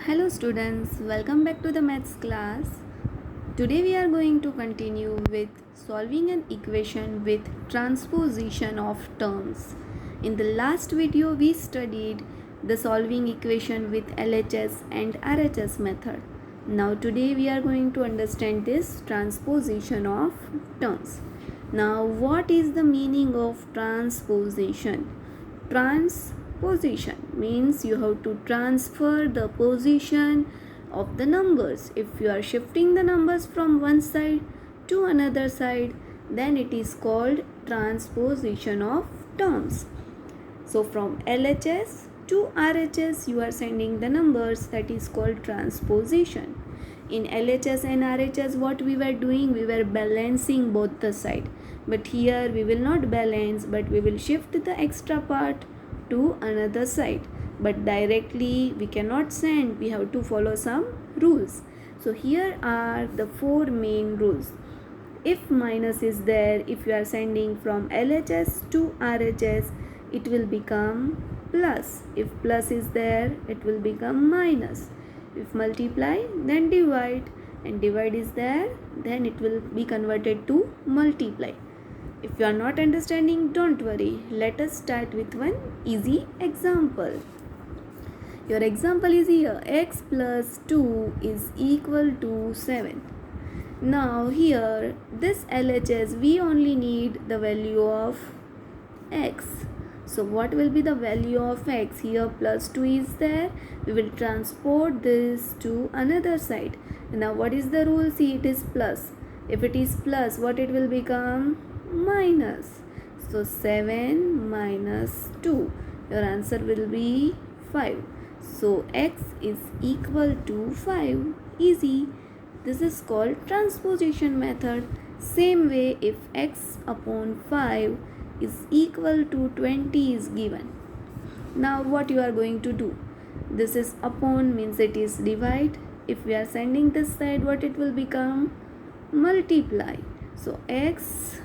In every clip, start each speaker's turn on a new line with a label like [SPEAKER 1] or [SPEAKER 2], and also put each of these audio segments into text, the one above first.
[SPEAKER 1] Hello students, welcome back to the maths class. Today we are going to continue with solving an equation with transposition of terms. In the last video we studied the solving equation with LHS and RHS method. Now today we are going to understand this transposition of terms. Now what is the meaning of transposition? Transposition means you have to transfer the position of the numbers. If you are shifting the numbers from one side to another side, then it is called transposition of terms. So from LHS to RHS you are sending the numbers, that is called transposition. In LHS and RHS what we were doing, we were balancing both the side, but here we will not balance, but we will shift the extra part to another side. But directly we cannot send, we have to follow some rules. So here are the four main rules. If minus is there, if you are sending from LHS to RHS, it will become plus. If plus is there, it will become minus. If multiply, then divide, and divide is there, then it will be converted to multiply. If you are not understanding, don't worry. Let us start with one easy example. Your example is here. X plus 2 is equal to 7. Now here, this LHS, we only need the value of x. So what will be the value of x? Here plus 2 is there. We will transport this to another side. Now what is the rule? See, it is plus. If it is plus, what it will become? Minus. So 7 minus 2. Your answer will be 5. So x is equal to 5. Easy. This is called transposition method. Same way, if x upon 5 is equal to 20 is given. Now what you are going to do? This is upon means it is divide. If we are sending this side, what it will become? Multiply. So x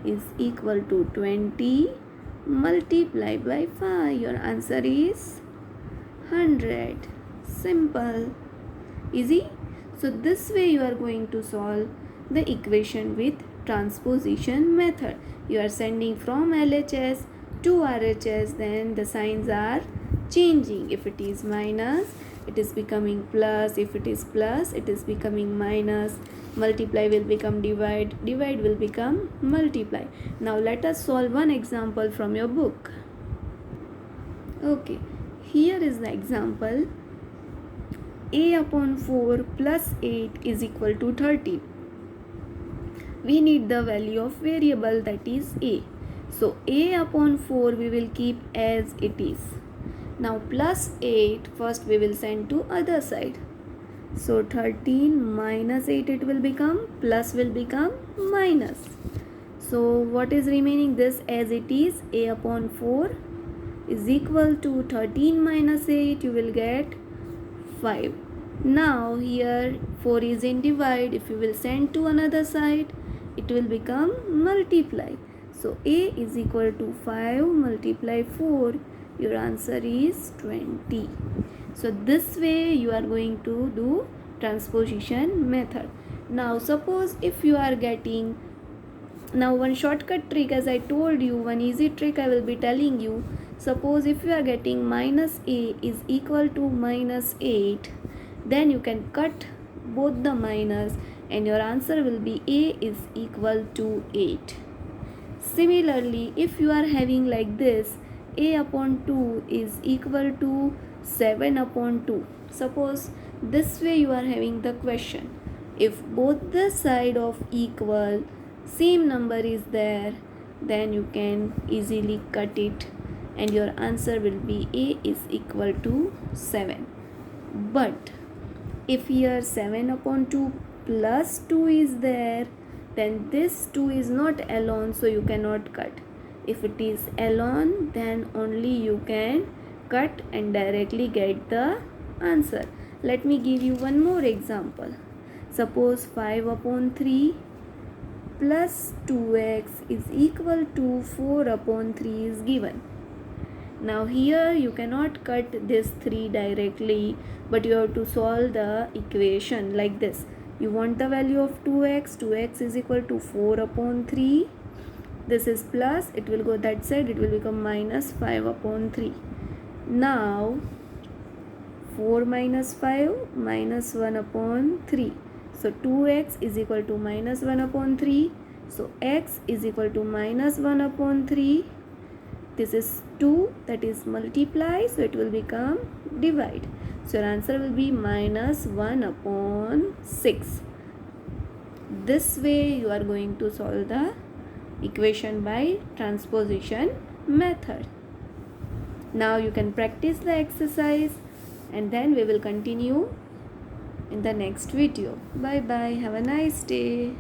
[SPEAKER 1] is equal to 20 multiplied by 5. Your answer is 100. Simple. Easy. So this way you are going to solve the equation with transposition method. You are sending from LHS to RHS, then the signs are changing. If it is minus, it is becoming plus. If it is plus, it is becoming minus. Multiply will become divide. Divide will become multiply. Now let us solve one example from your book. Okay, here is the example. A upon 4 plus 8 is equal to 30. We need the value of variable, that is a. So a upon 4 we will keep as it is. Now plus 8, first we will send to other side. So 13 minus 8 it will become, plus will become minus. So what is remaining? This as it is. A upon 4 is equal to 13 minus 8, you will get 5. Now here 4 is in divide. If you will send to another side, it will become multiply. So a is equal to 5 multiply 4. Your answer is 20. So this way you are going to do transposition method. Now suppose if you are getting, now one shortcut trick, as I told you, one easy trick I will be telling you. Suppose if you are getting minus a is equal to minus 8, then you can cut both the minus and your answer will be a is equal to 8. Similarly, if you are having like this, a upon 2 is equal to 7 upon 2. Suppose this way you are having the question. If both the side of equal same number is there, then you can easily cut it and your answer will be a is equal to 7. But if here 7 upon 2 plus 2 is there, then this 2 is not alone, so you cannot cut. If it is alone, then only you can cut and directly get the answer. Let me give you one more example. Suppose 5 upon 3 plus 2x is equal to 4 upon 3 is given. Now here you cannot cut this 3 directly, but you have to solve the equation like this. You want the value of 2x. 2x is equal to 4 upon 3. This is plus, it will go that side, it will become minus 5 upon 3. Now 4 minus 5 minus 1 upon 3. So 2x is equal to minus 1 upon 3. So x is equal to minus 1 upon 3. This is 2, that is multiply, so it will become divide. So your answer will be minus 1 upon 6. This way you are going to solve the equation by transposition method. Now you can practice the exercise and then we will continue in the next video. Bye bye. Have a nice day.